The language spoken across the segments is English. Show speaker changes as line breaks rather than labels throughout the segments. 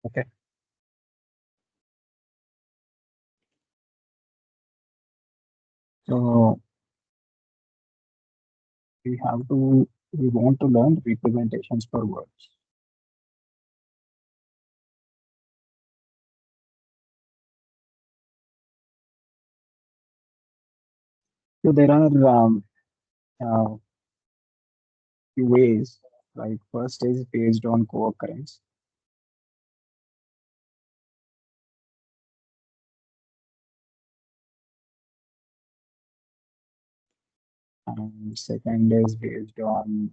Okay. So we want to learn representations for words. So there are uh, few ways. Like first is based on co-occurrence. And second is based on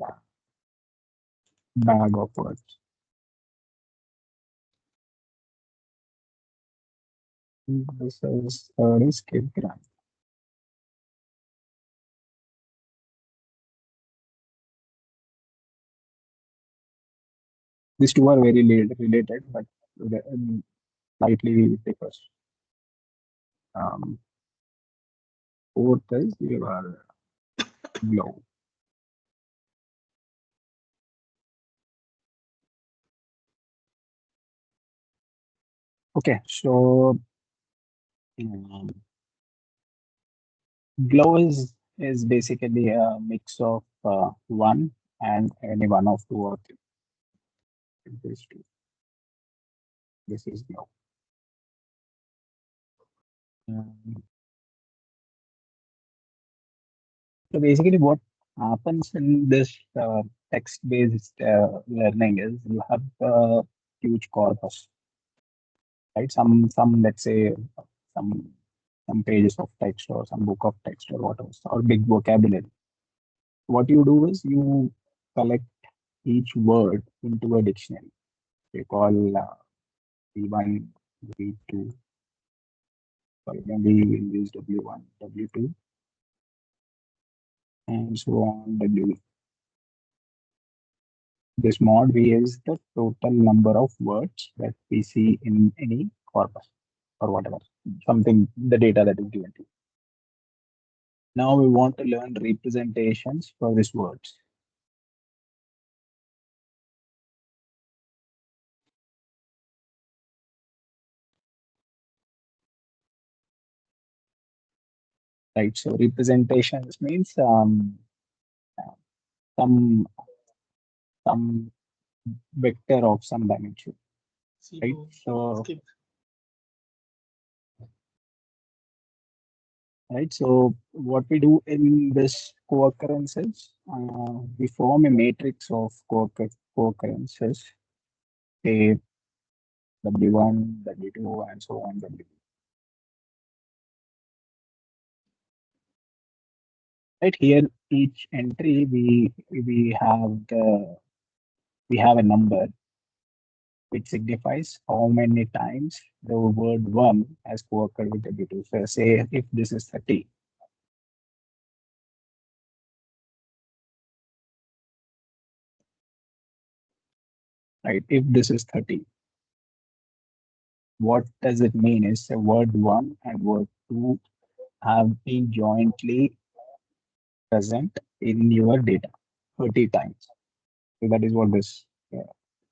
bag of words. This is third is skip gram. These two are very related, but slightly differs. Um, Fourth is your glow. Okay, so um, glow is basically a mix of one and any one of two or three. These two. This is glow. Um, so basically, what happens in this text-based learning is you have a huge corpus, right? Some let's say some some pages of text or some book of text or whatever, or big vocabulary. What you do is you collect each word into a dictionary. We call V1, V2, sorry, maybe we'll use W1, W2, and so on, W. This mod V is the total number of words that we see in any corpus or whatever, something, the data that is given to you. Now we want to learn representations for these words. Right, so representations means some some vector of some dimension, right? So
Skip.
right, so what we do in this co-occurrences, we form a matrix of co-occurrences, say W1, W2, and so on, W. Right here, each entry we have a number which signifies how many times the word one has co-occurred with W2. So say if this is 30, right? If this is 30, what does it mean is a word one and word two have been jointly present in your data 30 times. So that is what this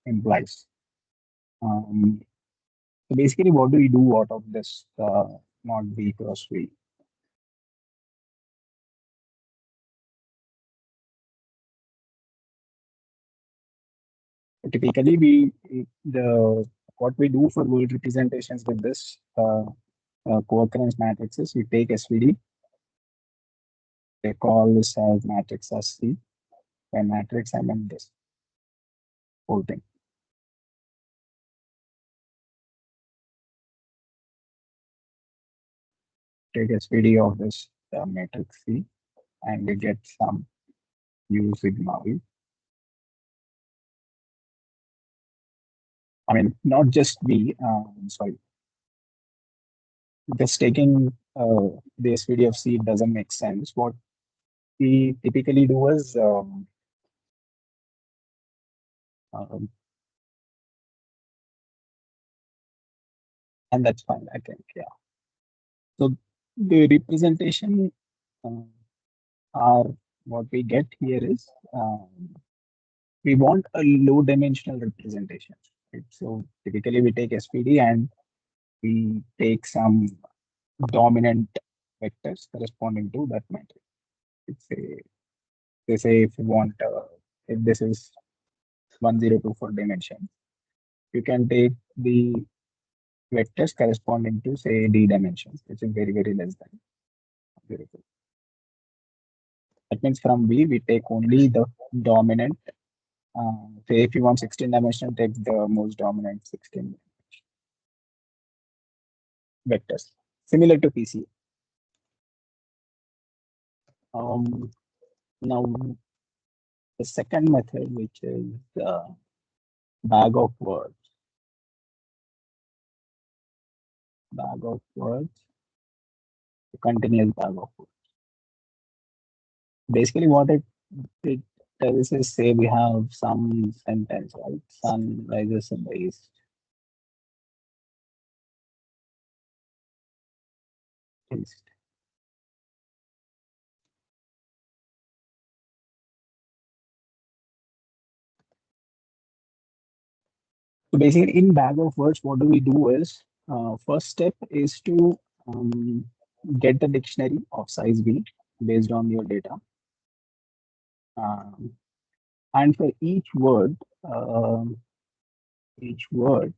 implies. Um, so basically, what do we do out of this not V cross V? Typically, the what we do for word representations with this co-occurrence matrices, we take SVD, they call this as matrix as C, and matrix I mean this whole thing. Take SVD of this matrix C, and we get some U sigma V. I mean, not just V, sorry, just taking the SVD of C doesn't make sense. What we typically do is, um, and that's fine, I think, yeah. So the representation are what we get here is we want a low dimensional representation. Right? So typically we take SPD and we take some dominant vectors corresponding to that matrix. It's a, they say if you want, if this is 1024 dimension, you can take the vectors corresponding to say d dimensions, which is very, very less than 0. That means from B, we take only the dominant. Say if you want 16 dimension, take the most dominant 16 vectors, similar to PC. Um, Now, the second method, which is bag of words, bag of words, continuous bag of words. Basically, what it tells is say we have some sentence, right? Sun rises in the east. East. So basically, in bag of words, what do we do is first step is to um, get the dictionary of size B based on your data. Um, and for um, each word,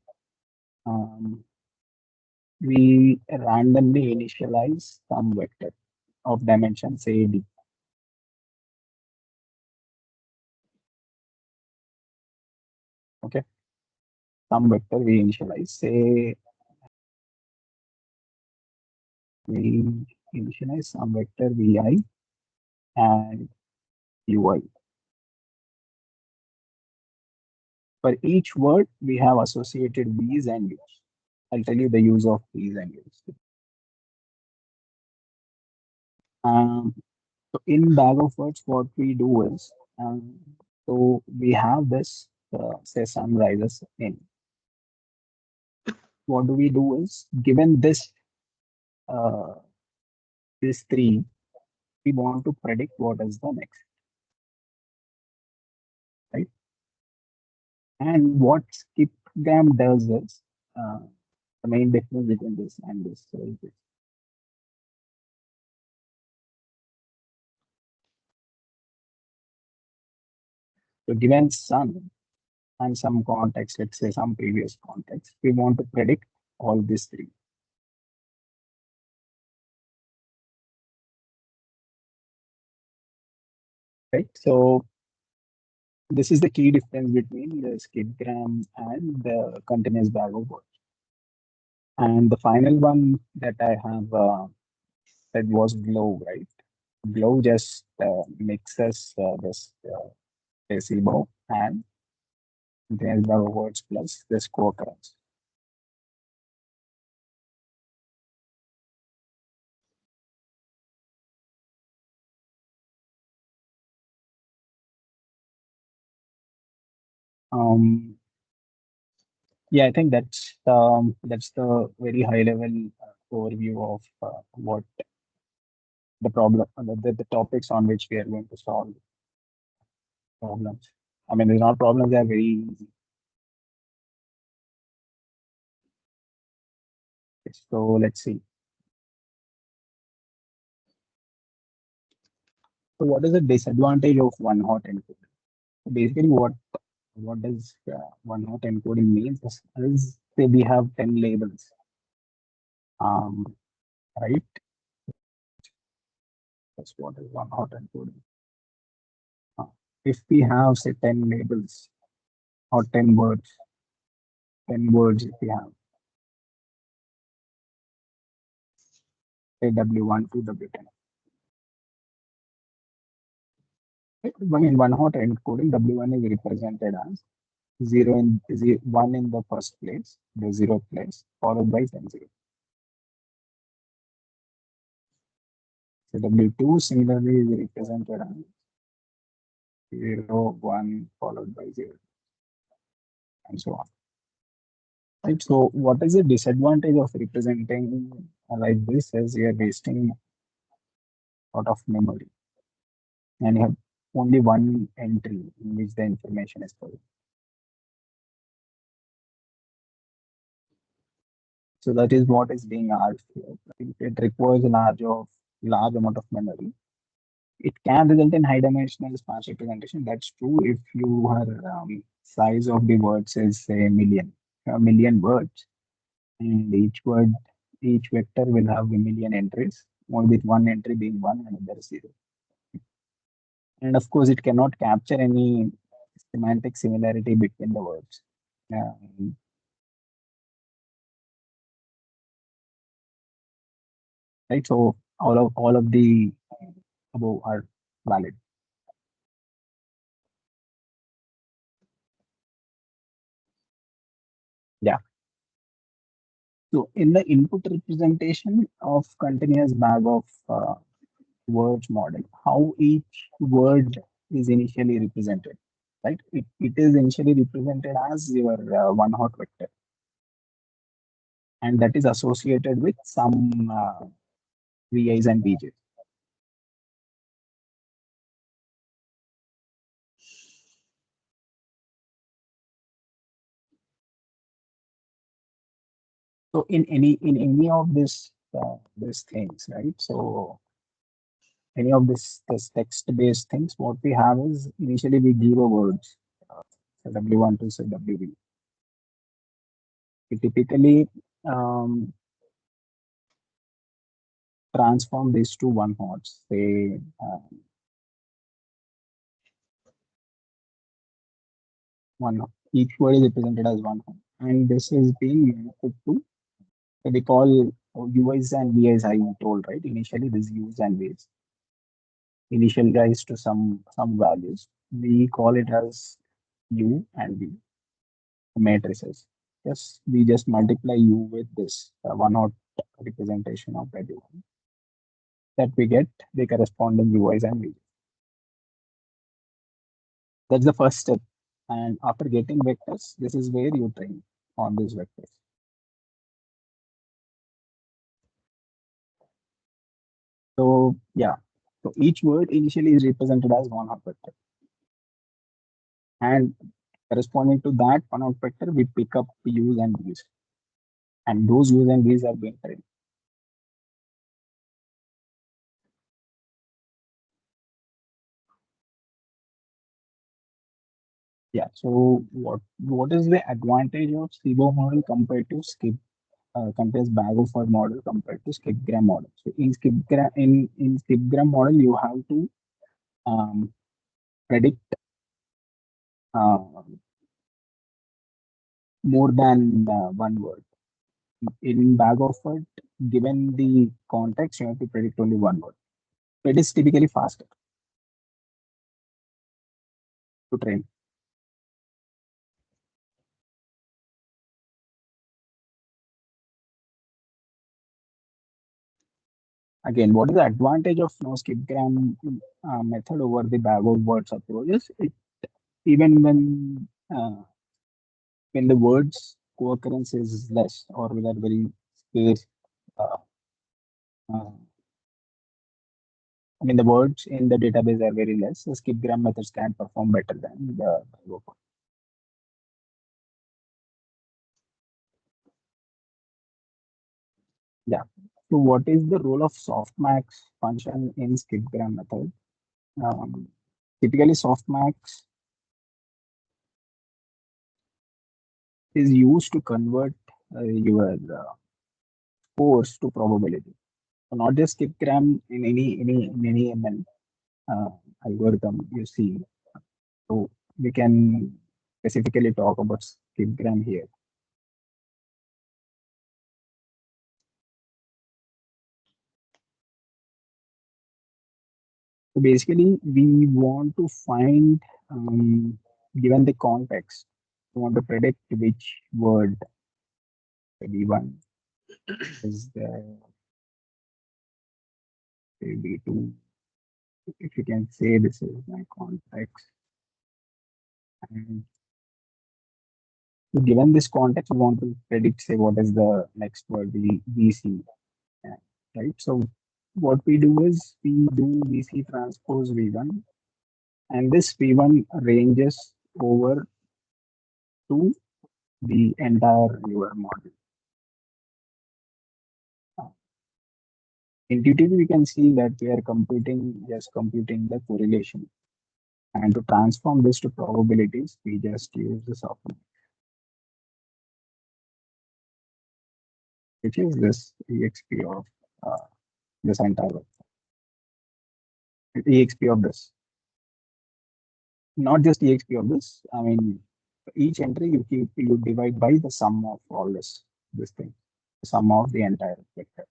um, we randomly initialize some vector of dimension, say D. Okay, some vector we initialize, say we initialize some vector Vi and Ui. For each word, we have associated V's and U's. I'll tell you the use of V's and U's. Um, so in bag of words, what we do is, so we have this, say sun rises in. What do we do is, given uh, this three, we want to predict what is the next, right? And what skipgram does is, uh, the main difference between this and this is this. So given sun and some context, let's say some previous context, we want to predict all these three, right? So this is the key difference between the skipgram and the continuous bag of words. And the final one that I have said was glow, right? Glow just mixes this placebo and continuous bag of words plus this co-occurrence. Um, yeah, I think that's the very high level overview of what the problem, the topics on which we are going to solve problems. I mean, there's not problems; they are very easy. So let's see. So what is the disadvantage of one-hot encoding? Basically, what does one-hot encoding means is say we have 10 labels, um, right? That's what is one-hot encoding. Uh, if we have say 10 labels or 10 words if we have say W1 to W10. Right? In one-hot encoding, W1 is represented as 1 in the first place, the 0th place, followed by 10 0. So W2 similarly is represented as 0 1 followed by 0, and so on. Right. So what is the disadvantage of representing like this is you're wasting a lot of memory and you have only one entry in which the information is stored. So that is what is being asked here. Right? It requires large amount of memory. It can result in high dimensional sparse representation. That's true if your size of the words is say a million words, and each vector will have a million entries, one with one entry being one and another zero. And of course, it cannot capture any semantic similarity between the words. Um, right. So all of the above are valid. Yeah. So in the input representation of continuous bag of words model, how each word is initially represented, right? It is initially represented as your one hot vector, and that is associated with some VIs and BJs. So in any of these things, right? So any of this text-based things, what we have is initially we give a words, so W1 to say WB. We typically um, transform these to one hots. Say one each word is represented as one hot, and this is being mapped to so we call UIs and VIs. I told right initially this U's and V's initialized to some values. We call it as U and V matrices. Yes, we just multiply U with this one hot representation of that U that we get the corresponding UIs and V's. That's the first step. And after getting vectors, this is where you train on these vectors. So yeah, so each word initially is represented as one hot vector, and corresponding to that one hot vector, we pick up U's and V's, and those U's and V's are being trained. Yeah. So what is the advantage of SIBO model compared to skip compares Bagoford model compared to skipgram model? So in skipgram model, you have to um, predict uh, more than one word. In Bagoford, given the context, you have to predict only one word. It is typically faster to train. Again, what is the advantage of no skipgram method over the bag of words approaches? Even when the words co-occurrence is less or we are very scarce, uh, uh, I mean the words in the database are very less. So skipgram methods can perform better than the bag of words. Yeah. So what is the role of softmax function in skipgram method? Um, Typically, softmax is used to convert your scores to probability. So not just skipgram in any ML algorithm you see. So we can specifically talk about skipgram here. So basically, we want to find, given the context, we want to predict which word maybe one is the maybe two. If you can say this is my context. And so given this context, we want to predict, say, what is the next word we see. Yeah, right? So what we do is we do VC transpose V1, and this V1 ranges over to the entire your model. Intuitively, we can see that we are computing, just computing the correlation. And to transform this to probabilities, we just use the software, which is this EXP of uh, this entire EXP of this. Not just EXP of this. I mean, each entry you divide by the sum of all this thing, the sum of the entire vector.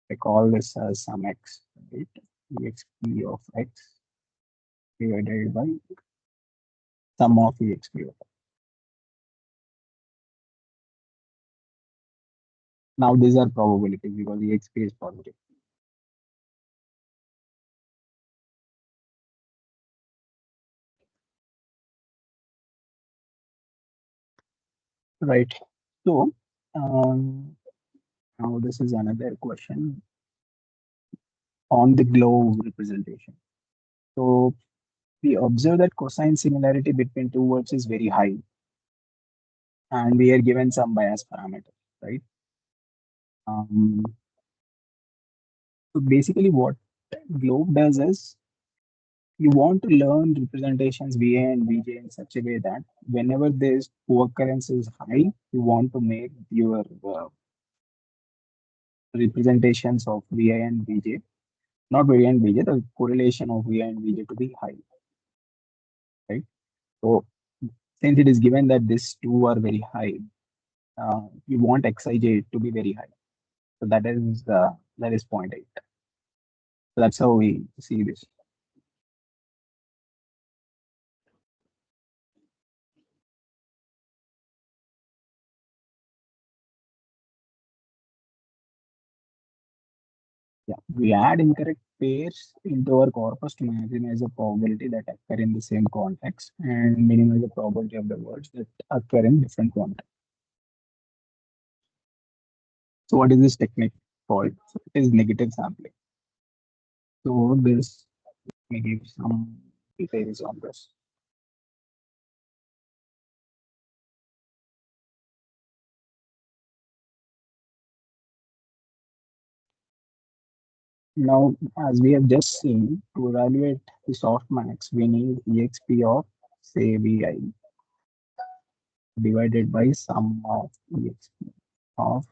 I call this as sum x, right? EXP of x divided by sum of EXP of x. Now these are probabilities because EXP is positive. Right. So now this is another question on the globe representation. So we observe that cosine similarity between two words is very high, and we are given some bias parameter, right? Um, so basically, what globe does is you want to learn representations VA and VJ in such a way that whenever this co-occurrence is high, you want to make your representations of VA and VJ, not VA and VJ, the correlation of VA and VJ to be high, right? So since it is given that these two are very high, you want Xij to be very high. So that is point eight. So that's how we see this. Yeah, we add incorrect pairs into our corpus to maximize the probability that occur in the same context and minimize the probability of the words that occur in different contexts. So what is this technique called? So it is negative sampling. So this may give some details on this. Now, as we have just seen, to evaluate the softmax, we need exp of say vi divided by sum of exp of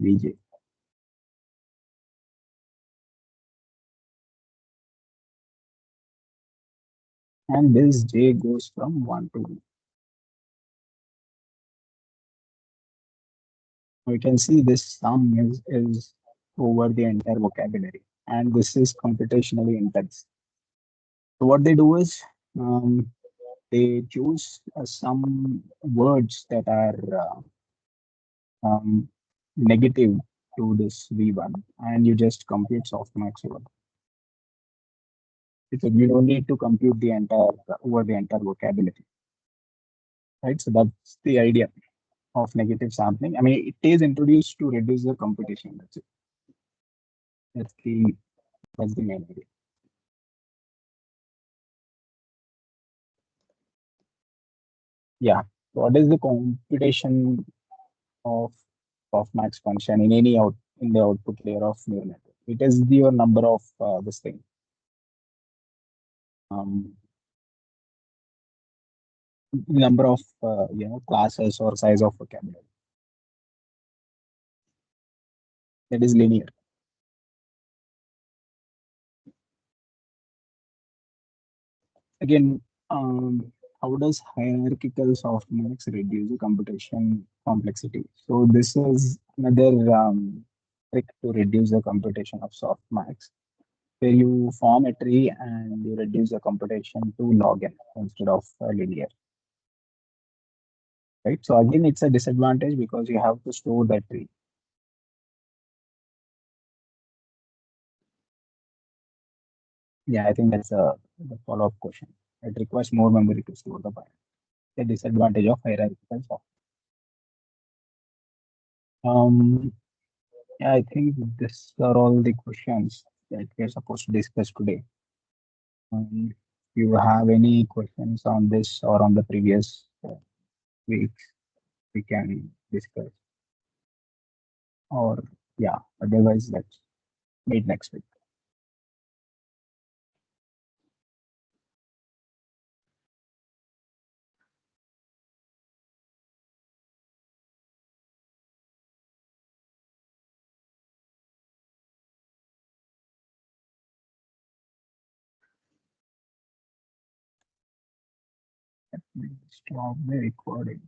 vj. And this j goes from 1 to 2. We can see this sum is over the entire vocabulary, and this is computationally intense. So what they do is they choose some words that are negative to this V1, and you just compute softmax over. So you don't need to compute the entire over the entire vocabulary, right? So that's the idea of negative sampling. I mean, it is introduced to reduce the computation. That's it. That's the that's the main idea. Yeah. What is the computation of softmax function in any out in the output layer of neural network? It is the your number of this thing. Um, Number of classes or size of vocabulary that is linear. Again, how does hierarchical softmax reduce the computation complexity? So this is another trick to reduce the computation of softmax, where you form a tree and you reduce the computation to log n instead of linear, right? So again, it's a disadvantage because you have to store that tree. Yeah, I think that's the follow-up question. It requires more memory to store the byte. The disadvantage of hierarchical software. Um, yeah, I think these are all the questions that we're supposed to discuss today. If you have any questions on this or on the previous weeks, we can discuss. or yeah, otherwise let's meet next week. Stop the recording.